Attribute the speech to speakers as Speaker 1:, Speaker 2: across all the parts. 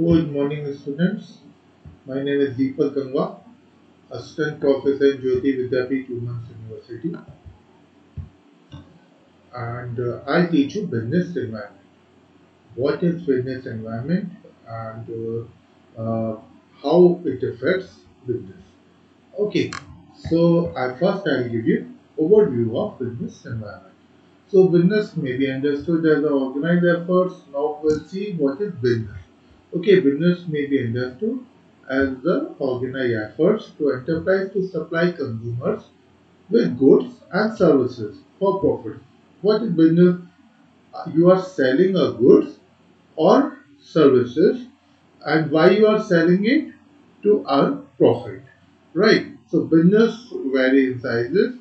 Speaker 1: Good morning, students. My name is DEEPAK, Assistant Professor in JAYOTI VIDHYAPEETH Women's University, and I teach you business environment. What is business environment and how it affects business? Okay, so I'll give you overview of business environment. So business may be understood as an organized efforts. Now we'll see what is business. Okay, business may be understood as the organized efforts to enterprise to supply consumers with goods and services for profit. What is business? You are selling a goods or services, and why you are selling it? To earn profit, right? So business vary in sizes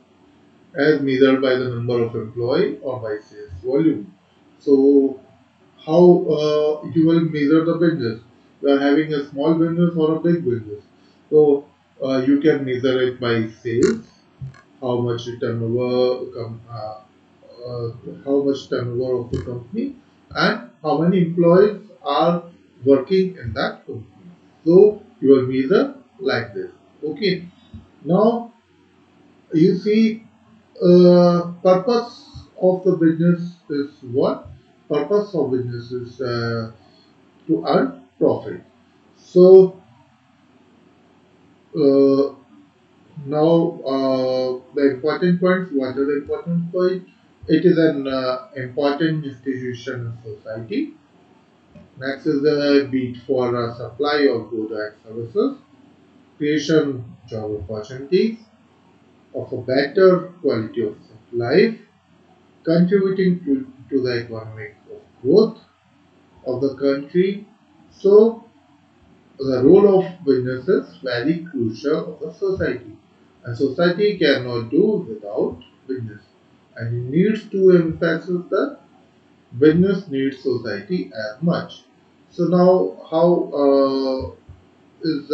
Speaker 1: as measured by the number of employee or by sales volume. So how you will measure the business? You are having a small business or a big business. So you can measure it by sales, how much turnover uh, how much turnover of the company, and how many employees are working in that company. So you will measure like this. Okay. Now you see, purpose of the business is what? Purpose of business is to earn profit. So uh, now the important points. What are the important points? It is an important institution in society. Next is the beat for supply of goods and services, creation job opportunities, of a better quality of life, contributing to the economic growth of the country. So the role of business is very crucial of the society, and society cannot do without business, and it needs to emphasize the business needs society as much. So now, how is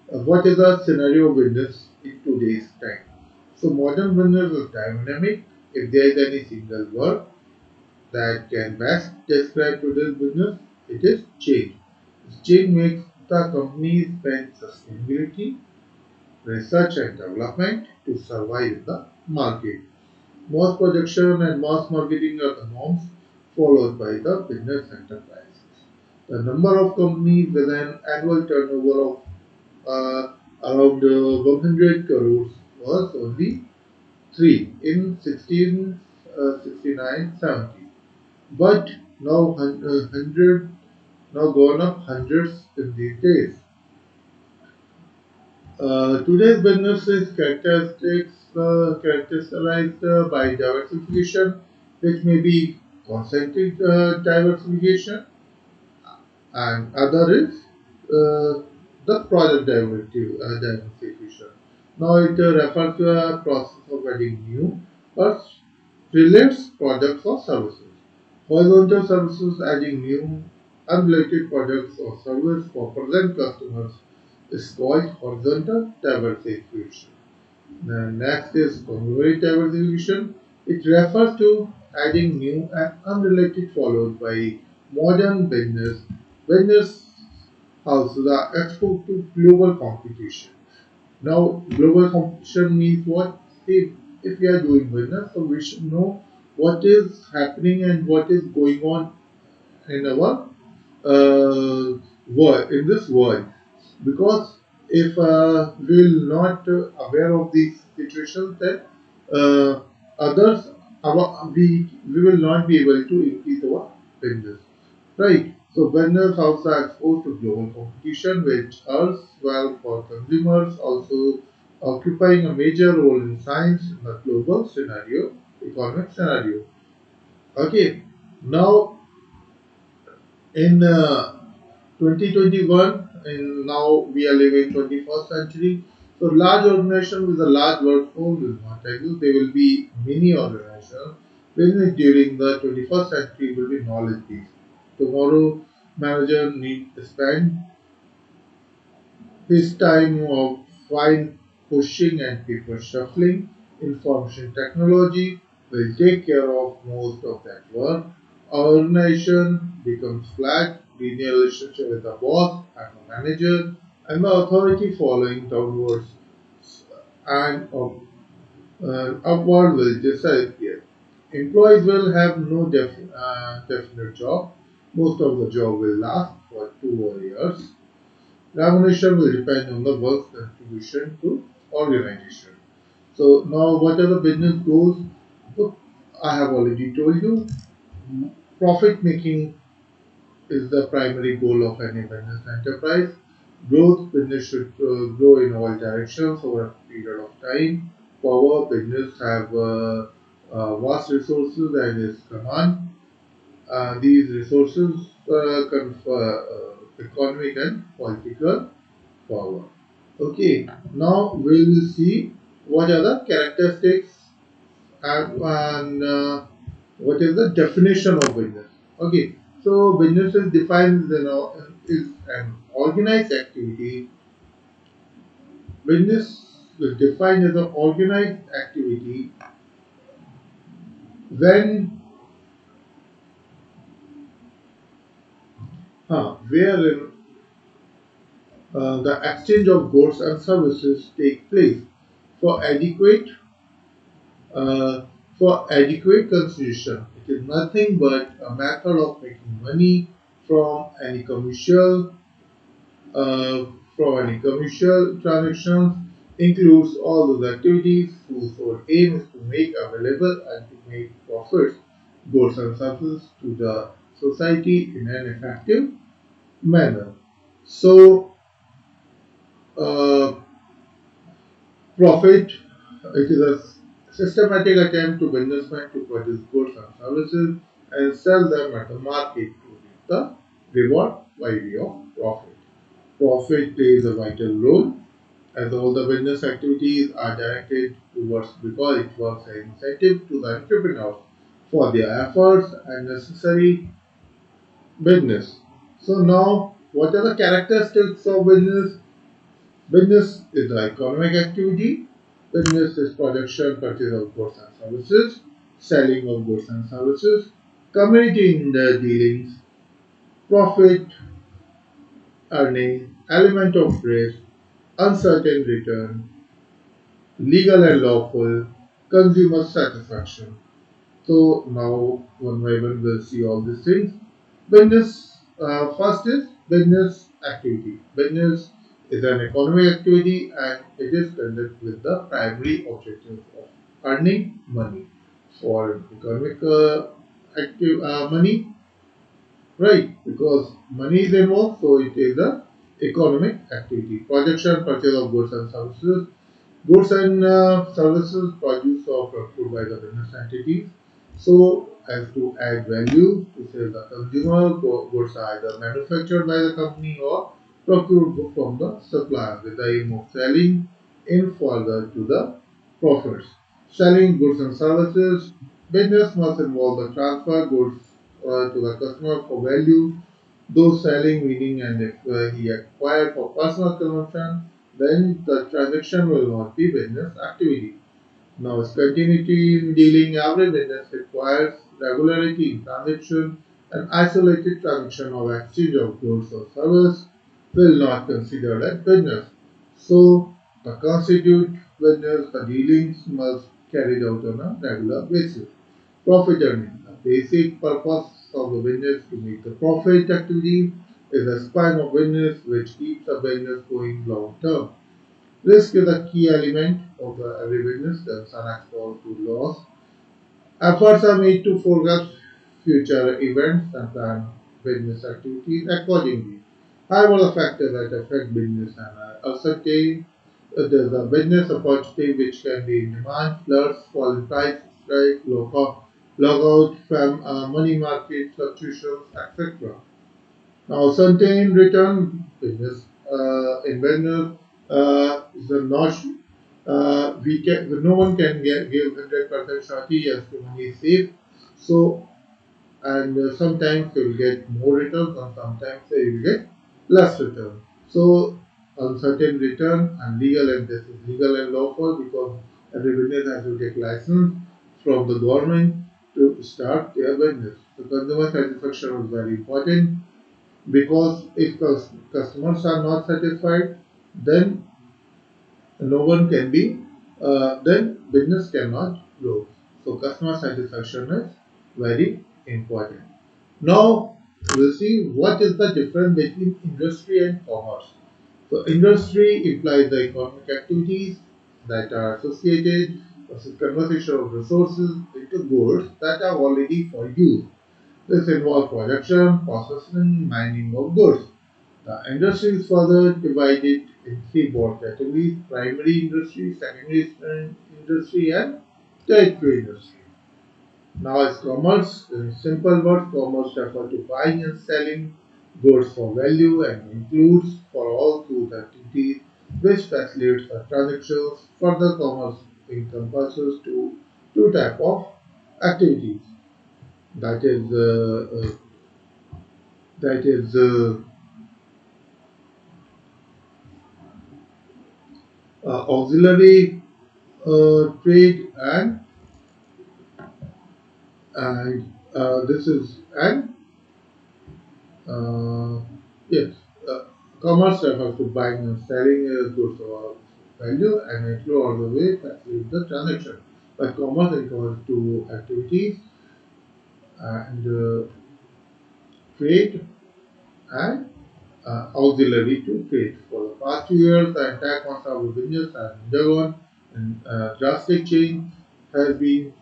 Speaker 1: what is the scenario of business in today's time? So modern business is dynamic. If there is any single word that can best describe today's business, it is change. Change makes the company spend sustainability, research and development to survive in the market. Mass production and mass marketing are the norms followed by the business enterprises. The number of companies with an annual turnover of around 100 crores was only 3 in 1669-70, but now 100 now gone up hundreds in these days. Today's business is characterized by diversification, which may be concentric diversification, and other is the product diversification. Now it refers to a process of adding new or relates products or services. Horizontal services adding new unrelated products or services for present customers is called horizontal diversification. The next is conglomerate diversification. It refers to adding new and unrelated followed by modern business houses are exposed to global competition. Now, global competition means what? If we are doing business, so we should know what is happening and what is going on in our world, in this world. Because if we will not aware of these situations, then uh, others, we will not be able to increase our business, right? So vendors also are exposed to global competition, which hurts well for consumers, also occupying a major role in science in the global scenario, economic scenario. Okay, now in 2021, and now we are living 21st century. So large organization with a large workforce will not exist. They will be mini organizations. Business during the 21st century will be knowledge based. Tomorrow, manager need to spend his time of fine pushing and paper shuffling. Information technology will take care of most of that work. Our organization becomes flat linear relationship with the boss and the manager, and the authority following downwards and upward will disappear. Employees will have no definite job. Most of the job will last for 2 years. Remuneration will depend on the work's contribution to organization. So now what are the business goals? So I have already told you, profit making is the primary goal of any business enterprise. Growth, business should grow in all directions over a period of time. Power, business have vast resources and its command. These resources confer economic and political power. Okay, now we will see what are the characteristics and what is the definition of business. Okay, so business is defined is an organized activity. Business is defined as an organized activity when wherein the exchange of goods and services take place for adequate uh, consideration. It is nothing but a method of making money from any commercial uh, transactions, includes all those activities whose sole aim is to make available and to make profits, goods and services to the society in an effective manner. So, uh, profit, it is a systematic attempt to businessmen to produce goods and services and sell them at the market to reap the reward by way of profit. Profit plays a vital role as all the business activities are directed towards because it works as incentive to the entrepreneurs for their efforts and necessary business. So now, what are the characteristics of business? Business is the economic activity. Business is production, purchase of goods and services, selling of goods and services, community in the dealings, profit, earning, element of risk, uncertain return, legal and lawful, consumer satisfaction. So now one by one we'll see all these things. Business first is business activity. Business is an economic activity and it is conducted with the primary objective of earning money. For economic active money, right? Because money is involved, so it is a economic activity. Production, purchase of goods and services. Goods and services produced or procured by the business entities. So, as to add value to sell the consumer, goods are either manufactured by the company or procured from the supplier with the aim of selling in further to the profits. Selling goods and services, business must involve the transfer goods to the customer for value, those selling meaning and if he acquired for personal consumption, then the transaction will not be business activity. Now, continuity in dealing every business requires regularity in transaction and isolated transaction or exchange of goods or service will not considered as business. So, to constitute business, the dealings must carried out on a regular basis. Profit earning. The basic purpose of the business to make the profit activity is the spine of business which keeps the business going long term. Risk is a key element of the every business that's unexposed to loss. Efforts are made to forecast future events and plan business activities accordingly. However, the factors that affect business are uncertain. There's a business opportunity which can be in demand, floods, fall in price, strike, lockout, money market fluctuations, etc. Now, certain return business in business is a not we can no one can give 100% surety as to money is safe. So and sometimes they will get more returns and sometimes they will get less return. So uncertain return and legal and this is legal and lawful because every business has to take license from the government to start their business. So consumer satisfaction is very important. because if customers are not satisfied, then no one can be, then business cannot grow. So customer satisfaction is very important. Now we'll see what is the difference between industry and commerce. So industry implies the economic activities that are associated with conversion of resources into goods that are already for use. This involves production, processing, mining of goods. The industry is further divided in three broad categories: primary industry, secondary industry, and tertiary industry. Now, as commerce, in simple words, commerce refers to buying and selling goods for value and includes for all goods activities which facilitates the transactions. Further, commerce encompasses two types of activities. That is, that is auxiliary trade and this is and uh, yes, uh, commerce refers to buying and selling goods or value and include all the way facilitate the transaction. But commerce includes two activities and trade and auxiliary to trade. For the past few years, the entire concept of business has undergone a drastic change, has been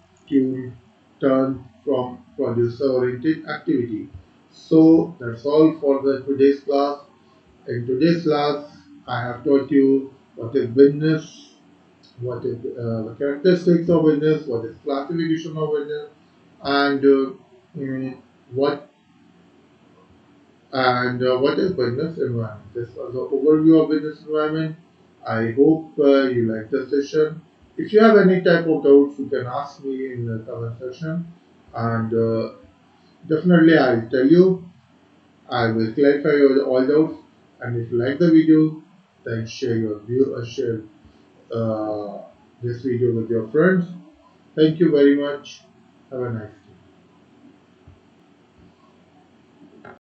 Speaker 1: turned from producer-oriented activity. So that's all for the today's class. In today's class, I have taught you what is business, what is the characteristics of business, what is classification of business, and mm, what what is business environment. This was the overview of business environment. I hope you like the session. If you have any type of doubts, you can ask me in the comment section, and definitely I'll tell you. I will clarify your all doubts. And if you like the video, then share uh, this video with your friends. Thank you very much. Have a nice day.